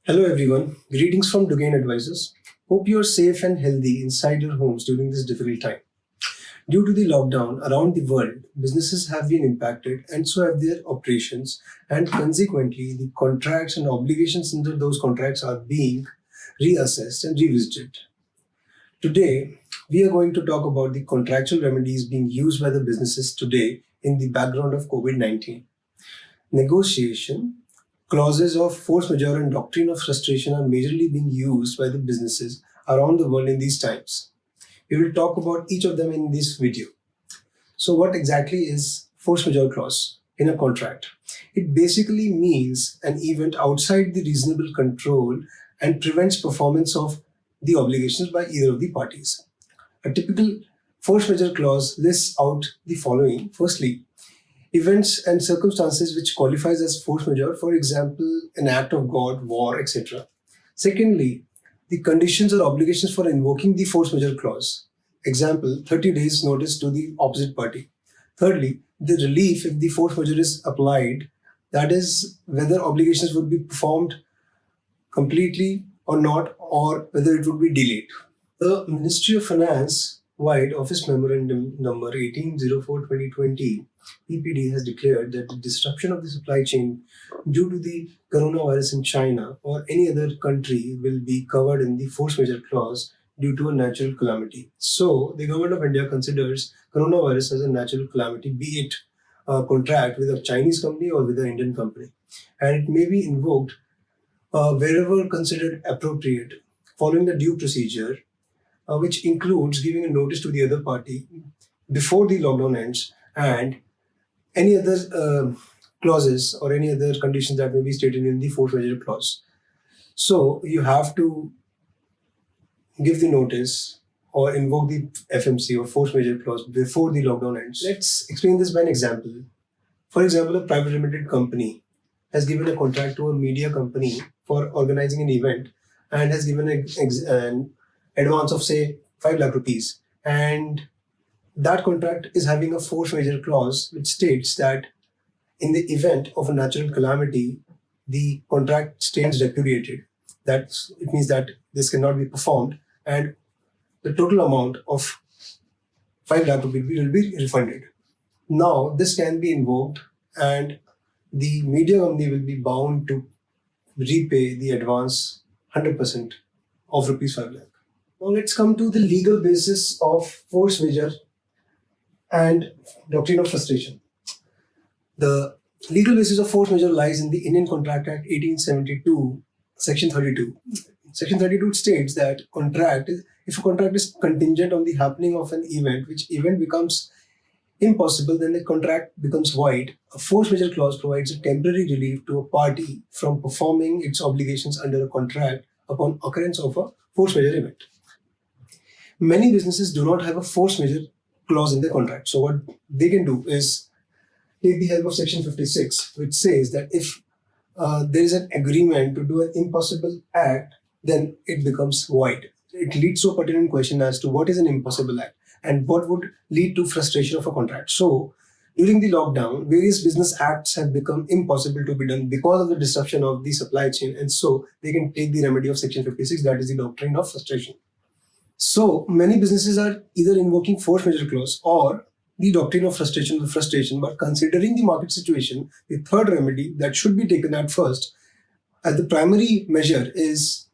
Hello everyone, greetings from Dugain Advisors. Hope you are safe and healthy inside your homes during this difficult time. Due to the lockdown around the world, businesses have been impacted and so have their operations, and consequently the contracts and obligations under those contracts are being reassessed and revisited. Today, we are going to talk about the contractual remedies being used by the businesses today in the background of COVID-19. Negotiation, clauses of force majeure and doctrine of frustration are majorly being used by the businesses around the world in these times. We will talk about each of them in this video. So what exactly is force majeure clause in a contract? It basically means an event outside the reasonable control and prevents performance of the obligations by either of the parties. A typical force majeure clause lists out the following. Firstly, events and circumstances which qualifies as force majeure, for example, an act of God, war, etc. Secondly, the conditions or obligations for invoking the force majeure clause. Example, 30 days notice to the opposite party. Thirdly, the relief if the force majeure is applied, that is, whether obligations would be performed completely or not, or whether it would be delayed. The Ministry of Finance wide Office Memorandum number 1804-2020 PPD has declared that the disruption of the supply chain due to the coronavirus in China or any other country will be covered in the force majeure clause due to a natural calamity. So the government of India considers coronavirus as a natural calamity, be it a contract with a Chinese company or with an Indian company, and it may be invoked wherever considered appropriate following the due procedure, which includes giving a notice to the other party before the lockdown ends and any other clauses or any other conditions that may be stated in the force majeure clause. So you have to give the notice or invoke the FMC or force majeure clause before the lockdown ends. Let's explain this by an example. For example, a private limited company has given a contract to a media company for organizing an event and has given an advance of say 5 lakh rupees, and that contract is having a force majeure clause which states that in the event of a natural calamity, the contract stands repudiated. It means that this cannot be performed and the total amount of 5 lakh rupees will be refunded. Now, this can be invoked and the media company will be bound to repay the advance 100% of rupees 5 lakh. Now let's come to the legal basis of force majeure and doctrine of frustration. The legal basis of force majeure lies in the Indian Contract Act 1872, Section 32. Section 32 states that if a contract is contingent on the happening of an event, which event becomes impossible, then the contract becomes void. A force majeure clause provides a temporary relief to a party from performing its obligations under a contract upon occurrence of a force majeure event. Many businesses do not have a force majeure clause in their contract. So what they can do is take the help of Section 56, which says that if there is an agreement to do an impossible act, then it becomes void. It leads to a pertinent question as to what is an impossible act and what would lead to frustration of a contract. So during the lockdown, various business acts have become impossible to be done because of the disruption of the supply chain, and so they can take the remedy of Section 56, that is the doctrine of frustration. So many businesses are either invoking force majeure clause or the doctrine of frustration, but considering the market situation, the third remedy that should be taken at first as the primary measure is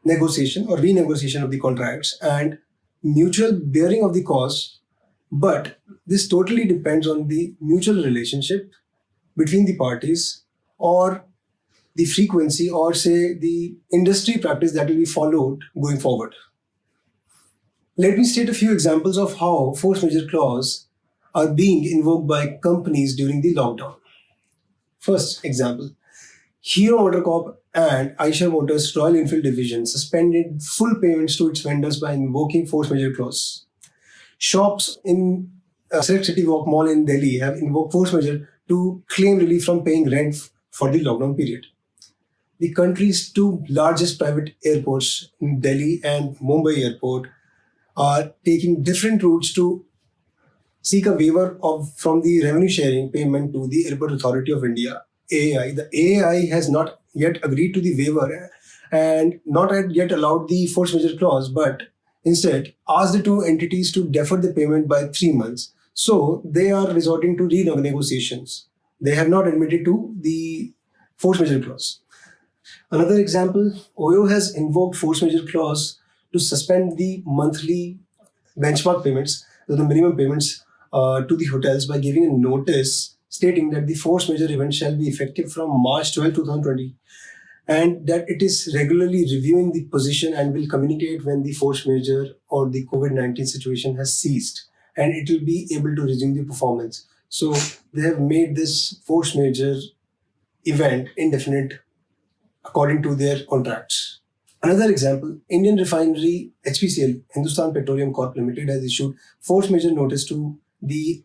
negotiation or renegotiation of the contracts and mutual bearing of the cost. But this totally depends on the mutual relationship between the parties or the frequency or say the industry practice that will be followed going forward. Let me state a few examples of how force majeure clause are being invoked by companies during the lockdown. First example, Hero MotoCorp and Eicher Motors Royal Enfield division suspended full payments to its vendors by invoking force majeure clause. Shops in Select City Walk Mall in Delhi have invoked force majeure to claim relief from paying rent for the lockdown period. The country's two largest private airports, Delhi and Mumbai Airport, are taking different routes to seek a waiver from the revenue sharing payment to the Airport Authority of India AAI, the AAI has not yet agreed to the waiver and not yet allowed the force majeure clause, but instead asked the two entities to defer the payment by 3 months. So they are resorting to renegotiations. They have not admitted to the force majeure clause. Another example, OYO has invoked force majeure clause to suspend the monthly benchmark payments, the minimum payments to the hotels by giving a notice stating that the force majeure event shall be effective from March 12, 2020, and that it is regularly reviewing the position and will communicate when the force majeure or the COVID-19 situation has ceased, and it will be able to resume the performance. So they have made this force majeure event indefinite according to their contracts. Another example, Indian refinery HPCL, Hindustan Petroleum Corp Limited, has issued force majeure notice to the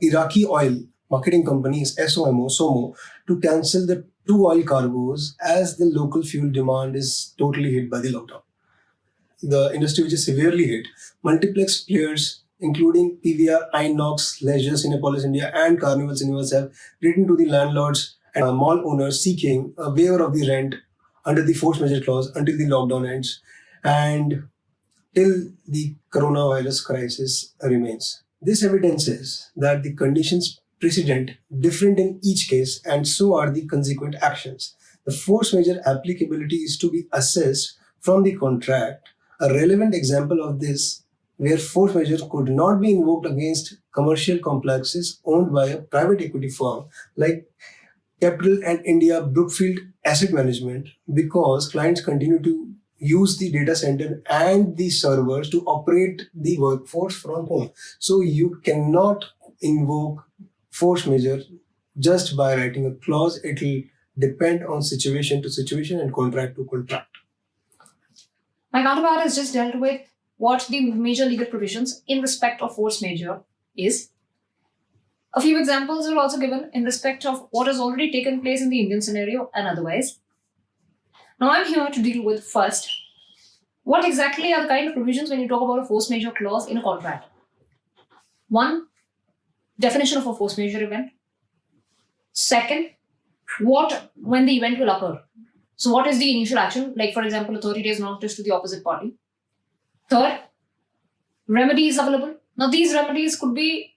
Iraqi oil marketing companies SOMO to cancel the 2 oil cargoes as the local fuel demand is totally hit by the lockdown. The industry which is severely hit, multiplex players including PVR, Inox, Leisure, Cinepolis India and Carnival Cinemas have written to the landlords and mall owners seeking a waiver of the rent under the force majeure clause until the lockdown ends and till the coronavirus crisis remains. This evidences that the conditions precedent different in each case and so are the consequent actions. The force majeure applicability is to be assessed from the contract. A relevant example of this where force majeure could not be invoked against commercial complexes owned by a private equity firm like Capital and India Brookfield Asset Management, because clients continue to use the data center and the servers to operate the workforce from home. So you cannot invoke force majeure just by writing a clause. It will depend on situation to situation and contract to contract. My counterpart has just dealt with what the major legal provisions in respect of force majeure is. A few examples are also given in respect of what has already taken place in the Indian scenario and otherwise. Now I'm here to deal with first, what exactly are the kind of provisions when you talk about a force majeure clause in a contract? One, definition of a force majeure event. Second, when the event will occur. So what is the initial action? Like for example, a 30 days notice to the opposite party. Third, remedies available. Now these remedies could be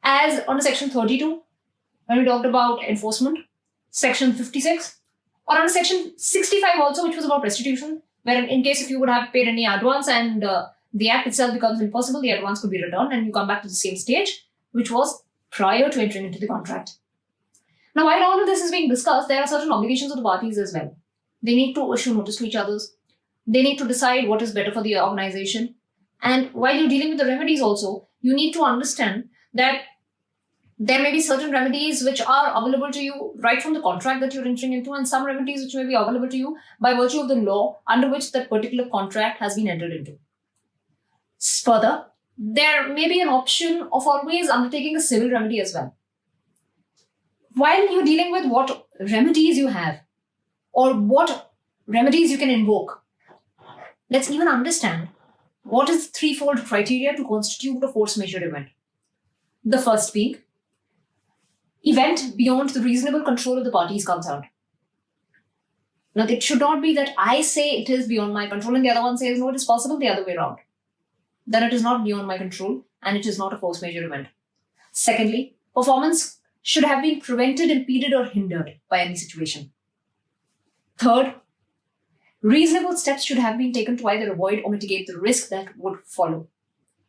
as under section 32, when we talked about enforcement, section 56, or under section 65 also, which was about restitution, where in case if you would have paid any advance and the act itself becomes impossible, the advance could be returned and you come back to the same stage, which was prior to entering into the contract. Now, while all of this is being discussed, there are certain obligations of the parties as well. They need to issue notice to each other. They need to decide what is better for the organization. And while you're dealing with the remedies also, you need to understand that there may be certain remedies which are available to you right from the contract that you're entering into, and some remedies which may be available to you by virtue of the law under which that particular contract has been entered into. Further, there may be an option of always undertaking a civil remedy as well. While you're dealing with what remedies you have or what remedies you can invoke, let's even understand what is the threefold criteria to constitute a force majeure event. The first being event beyond the reasonable control of the parties concerned. Now, it should not be that I say it is beyond my control and the other one says, no, it is possible the other way around. Then it is not beyond my control and it is not a force majeure event. Secondly, performance should have been prevented, impeded, or hindered by any situation. Third, reasonable steps should have been taken to either avoid or mitigate the risk that would follow.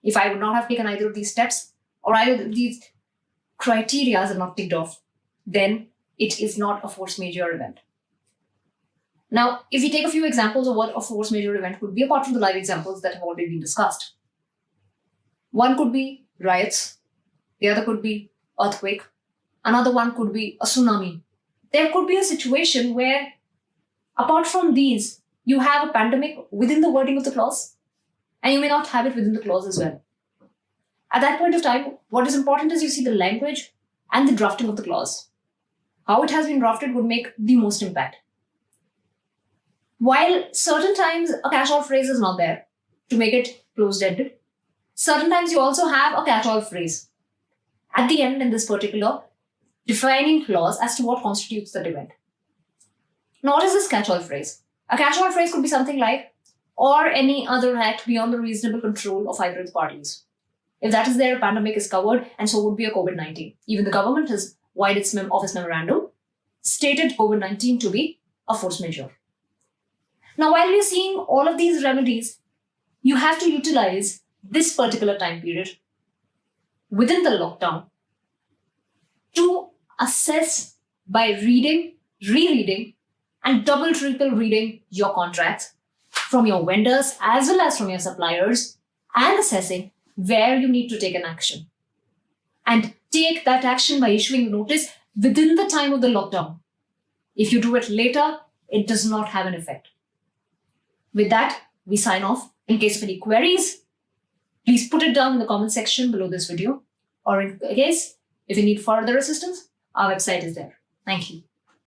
If I would not have taken either of these steps or either of these criteria are not ticked off, then it is not a force majeure event. Now, if we take a few examples of what a force majeure event could be, apart from the live examples that have already been discussed. One could be riots, the other could be earthquake, another one could be a tsunami. There could be a situation where, apart from these, you have a pandemic within the wording of the clause, and you may not have it within the clause as well. At that point of time, what is important is you see the language and the drafting of the clause. How it has been drafted would make the most impact. While certain times a catch-all phrase is not there to make it closed-ended, certain times you also have a catch-all phrase. At the end, in this particular defining clause as to what constitutes that event. Now, what is this catch-all phrase? A catch-all phrase could be something like, or any other act beyond the reasonable control of either of the parties. If that is there, a pandemic is covered, and so would be a COVID-19. Even the government has wired its office memorandum, stated COVID-19 to be a force majeure. Now, while we are seeing all of these remedies, you have to utilize this particular time period within the lockdown to assess by reading, rereading, and double, triple reading your contracts from your vendors as well as from your suppliers and assessing where you need to take an action. And take that action by issuing notice within the time of the lockdown. If you do it later, it does not have an effect. With that, we sign off. In case of any queries, please put it down in the comment section below this video. Or in case, if you need further assistance, our website is there. Thank you.